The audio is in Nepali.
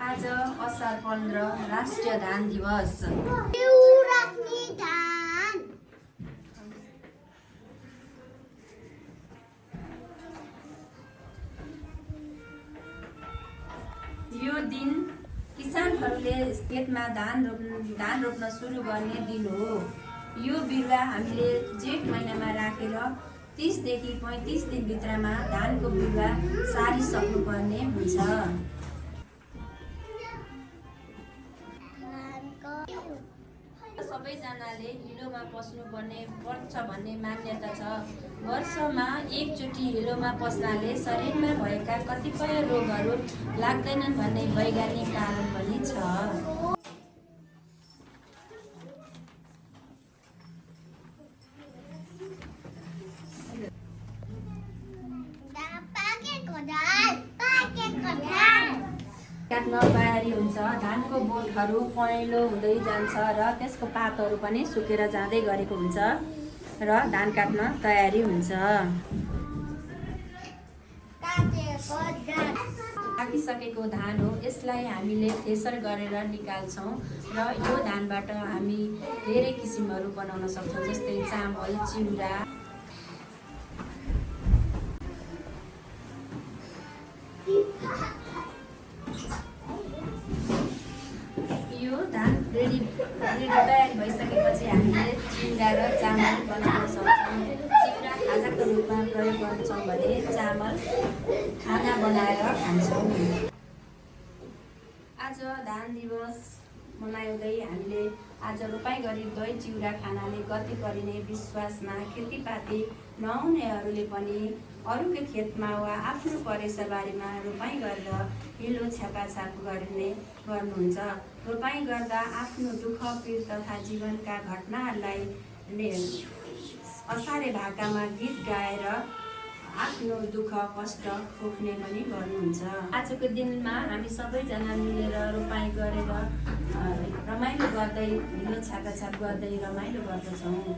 आज असार 15 राष्ट्रिय धान दिवस। यो दिन किसानहरूले खेतमा धान रोप्न सुरु गर्ने दिन हो। यो बिरुवा हामीले जेठ महिनामा राखेर 30 देखि 35 दिनभित्रमा धानको बिरुवा सारिसक्नुपर्ने हुन्छ। सबैजनाले हिलोमा पस्नुपर्ने पर्छ भन्ने मान्यता छ। वर्षमा एकचोटि हिलोमा पस्नाले शरीरमा भएका कतिपय रोगहरू लाग्दैनन् भन्ने वैज्ञानिक कारण पनि छ। काट्न तयारी हुन्छ। धानको बोटहरू पहेँलो हुँदै जान्छ र त्यसको पातहरू पनि सुकेर जाँदै गरेको हुन्छ र धान काट्न तयारी हुन्छ। पाकिसकेको धान हो, यसलाई हामीले थ्रेसर गरेर निकाल्छौँ र यो धानबाट हामी धेरै किसिमहरू बनाउन सक्छौँ, जस्तै चामल, चिउरा। यो धान रेडी तयार भइसकेपछि हामीले चिउरा र चामल बनाउन सक्छौँ। चिउरा खाजाको रूपमा प्रयोग गर्छौँ भने चामल खाना बनाएर खान्छौँ। आज धान दिवस मनाउँदै हामीले आज रोपाइ गरी दही चिउरा खानाले गति परिने विश्वासमा खेतीपाती नहुनेहरूले पनि अरूको खेतमा वा आफ्नो परेसाबारीमा रोपाइ गरेर हिलो छ्यापाछाप गर्नुहुन्छ। रोपाइ गर्दा आफ्नो दुःख पीड तथा जीवनका घटनाहरूलाई असारे भाकामा गीत गाएर आफ्नो दुःख कष्ट पोख्ने पनि गर्नुहुन्छ। आजको दिनमा हामी सबैजना मिलेर रोपाइ गरेर रमाइलो गर्दै हिलो छ्यापाछाप गर्दै रमाइलो गर्दछौँ।